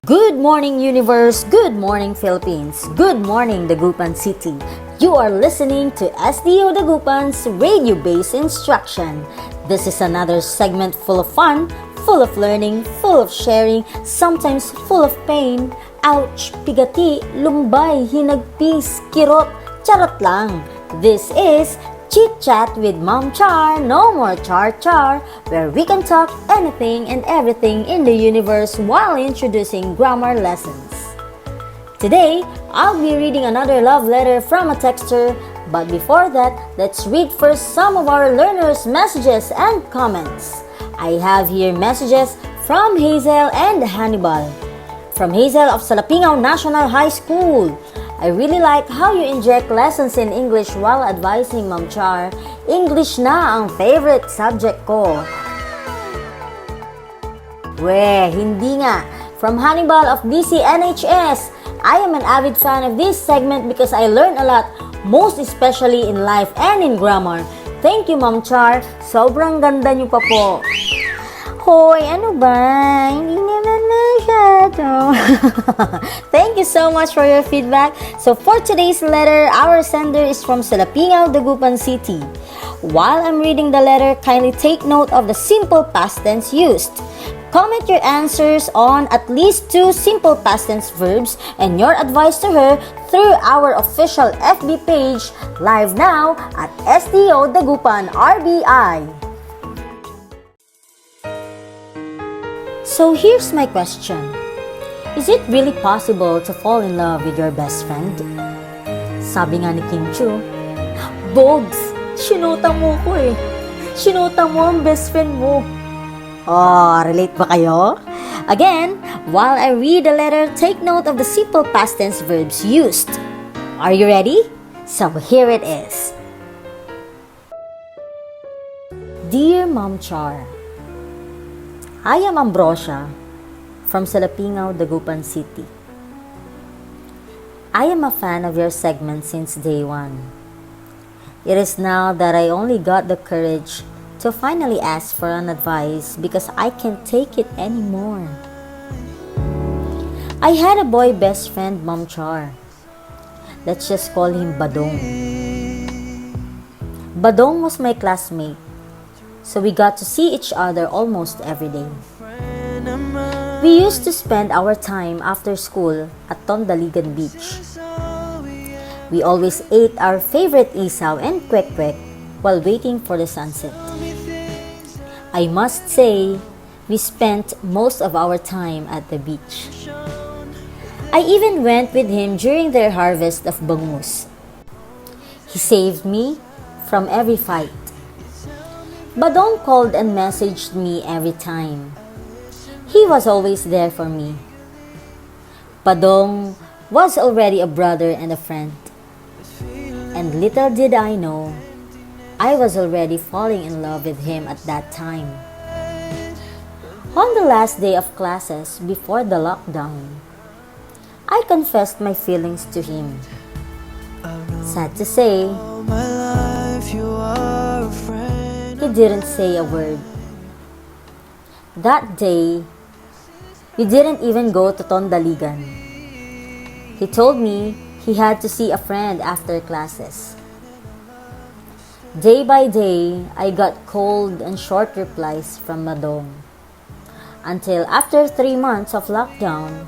Good morning, universe. Good morning, Philippines. Good morning, Dagupan City. You are listening to SDO Dagupan's radio-based instruction. This is another segment full of fun, full of learning, full of sharing, sometimes full of pain. Ouch, pigati, lumbay, hinagpis, kirot, charot lang. This is Chit Chat with Mom Char, no more Char, where we can talk anything and everything in the universe while introducing grammar lessons. Today, I'll be reading another love letter from a texter, but before that, let's read first some of our learners' messages and comments. I have here messages from Hazel and Hannibal. From Hazel of Salapingaw National High School. I really like how you inject lessons in English while advising Ma'am Char. English na ang favorite subject ko. Hindi nga. From Hannibal of DCNHS. I am an avid fan of this segment because I learn a lot, most especially in life and in grammar. Thank you, Ma'am Char. Sobrang ganda niyo pa po. Hoy, ano ba? Hindi naman masyado. Thank you so much for your feedback. So for today's letter, our sender is from Salapingaw, Dagupan City. While I'm reading the letter, kindly take note of the simple past tense used. Comment your answers on at least 2 simple past tense verbs and your advice to her through our official FB page live now at SDO Dagupan RBI. So here's my question. Is it really possible to fall in love with your best friend? Sabi nga ni Kim Chu, Bogs, sinota mo ko eh. Sinota mo ang best friend mo. Oh, relate ba kayo? Again, while I read the letter, take note of the simple past tense verbs used. Are you ready? So here it is. Dear Mom Char, I am Ambrosia from Salapingaw, Dagupan City. I am a fan of your segment since day one. It is now that I only got the courage to finally ask for an advice because I can't take it anymore. I had a boy best friend, Mom Char. Let's just call him Badong. Badong was my classmate, so we got to see each other almost every day. We used to spend our time after school at Tondaligan Beach. We always ate our favorite isaw and kwek-kwek while waiting for the sunset. I must say, we spent most of our time at the beach. I even went with him during their harvest of bangus. He saved me from every fight. Badong called and messaged me every time. He was always there for me. Badong was already a brother and a friend. And little did I know, I was already falling in love with him at that time. On the last day of classes before the lockdown, I confessed my feelings to him. Sad to say, he didn't say a word. That day, we didn't even go to Tondaligan. He told me he had to see a friend after classes. Day by day, I got cold and short replies from Madong. Until after 3 months of lockdown,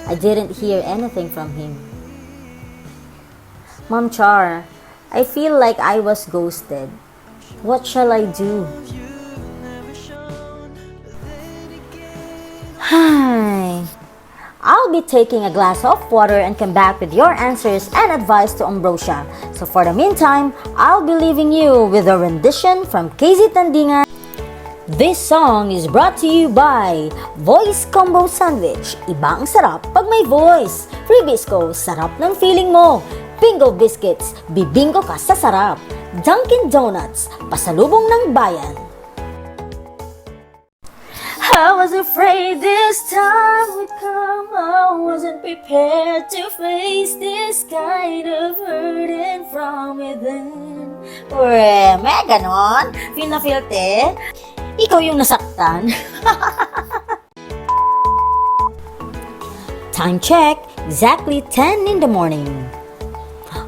I didn't hear anything from him. Mom Char, I feel like I was ghosted. What shall I do? Hi. I'll be taking a glass of water and come back with your answers and advice to Ambrosia. So for the meantime, I'll be leaving you with a rendition from KZ Tandingan. This song is brought to you by Voice Combo Sandwich. Ibang sarap pag may voice. Freebies sarap ng feeling mo. Bingo Biscuits, bibingo ka sa sarap. Dunkin' Donuts, pasalubong ng bayan. I was afraid this time would come. I wasn't prepared to face this kind of hurting from within. May ganon? Feel na feel te? Ikaw yung nasaktan? Time check, exactly 10 in the morning.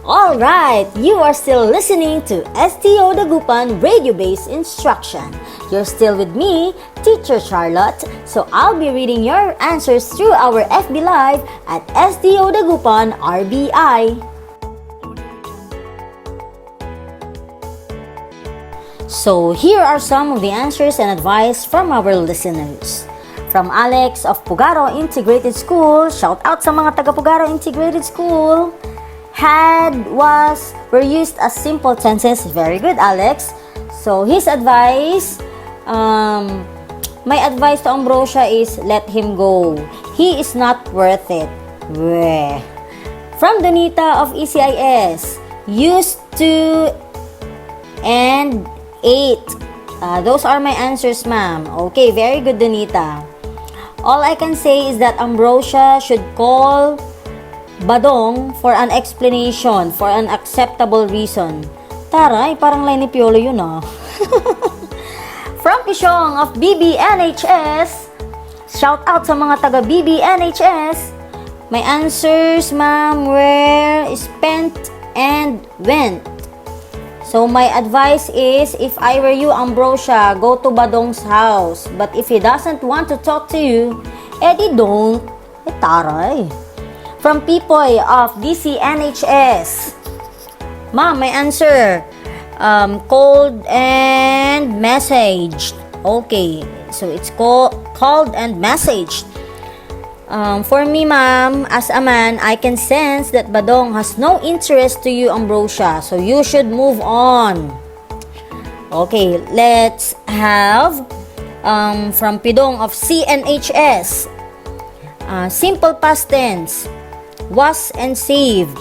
Alright, you are still listening to STO Dagupan Radio-Based Instruction. You're still with me, Teacher Charlotte, so I'll be reading your answers through our FB Live at STO Dagupan RBI. So here are some of the answers and advice from our listeners. From Alex of Pugaro Integrated School, shout out sa mga taga Pugaro Integrated School. Had, was, were used as simple tenses. Very good, Alex. So his advice, my advice to Ambrosia is let him go. He is not worth it. Bleh. From Donita of ECIS, used to and ate. Those are my answers, ma'am. Okay, very good, Donita. All I can say is that Ambrosia should call Badong for an explanation, for an acceptable reason. Taray, parang line ni Piolo yun From Pishong of BBNHS, shout out sa mga taga BBNHS. My answers, ma'am, were spent and went. So my advice is, if I were you, Ambrosia, go to Badong's house. But if he doesn't want to talk to you, edi don't. Taray. From Pipoy of DCNHS. Ma'am, my answer, called and messaged. Okay, so it's called and messaged. For me, ma'am, as a man, I can sense that Badong has no interest to you, Ambrosia. So you should move on. Okay, let's have from Pidong of CNHS. Simple past tense. Was and saved.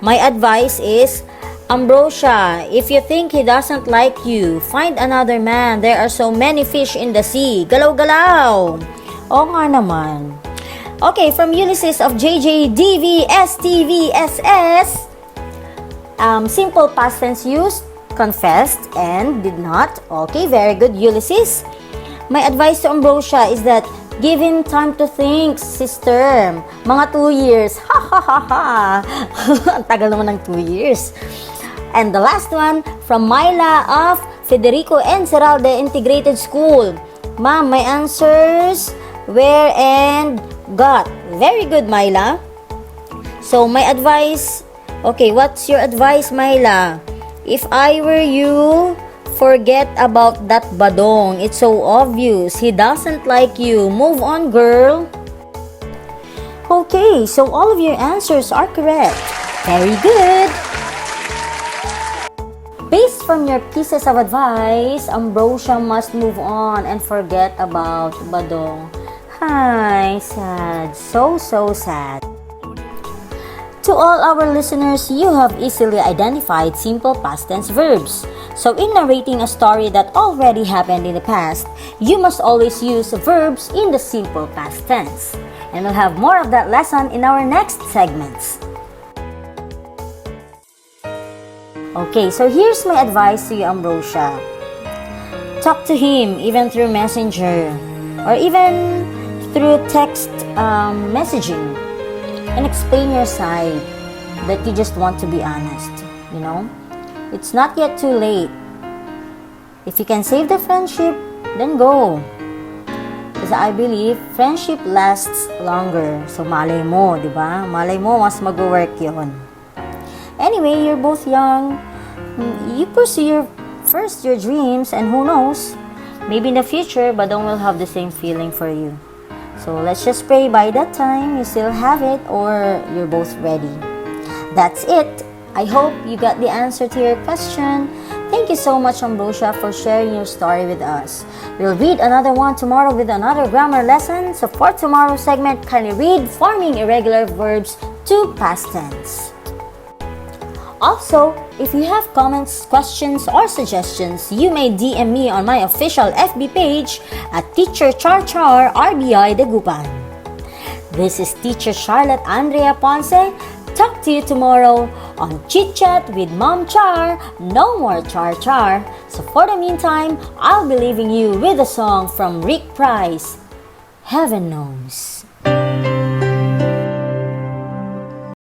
My advice is, Ambrosia, if you think he doesn't like you, find another man. There are so many fish in the sea. Galaw-galaw. Oo nga naman. Okay, from Ulysses of JJDVSTVSS. Simple past tense used, confessed, and did not. Okay, very good, Ulysses. My advice to Ambrosia is that give him time to think, sister. Mga 2 years. Ha ha ha ha. Ang tagal naman ng 2 years. And the last one, from Myla of Federico Enceralde Integrated School. Ma'am, my answers were and got. Very good, Myla. So, my advice, okay, what's your advice, Myla? If I were you, forget about that Badong. It's so obvious. He doesn't like you. Move on, girl. Okay, so all of your answers are correct. Very good. Based from your pieces of advice, Ambrosia must move on and forget about Badong. Hi, sad. So sad. To all our listeners, you have easily identified simple past tense verbs. So in narrating a story that already happened in the past, you must always use verbs in the simple past tense. And we'll have more of that lesson in our next segments. Okay, so here's my advice to you, Ambrosia. Talk to him even through Messenger or even through text messaging. And explain your side, that you just want to be honest, you know? It's not yet too late. If you can save the friendship, then go. Because I believe friendship lasts longer. So malay mo, di ba? Malay mo, mas mag-work yun. Anyway, you're both young. You pursue your dreams, and who knows, maybe in the future, Badong will have the same feeling for you. So let's just pray by that time you still have it or you're both ready. That's it. I hope you got the answer to your question. Thank you so much, Ambrosia, for sharing your story with us. We'll read another one tomorrow with another grammar lesson. So for tomorrow's segment, kindly read forming irregular verbs to past tense. Also, if you have comments, questions, or suggestions, you may DM me on my official FB page at Teacher Char RBI Dagupan. This is Teacher Charlotte Andrea Ponce. Talk to you tomorrow on Chit Chat with Mom Char. No more Char. So for the meantime, I'll be leaving you with a song from Rick Price, Heaven Knows.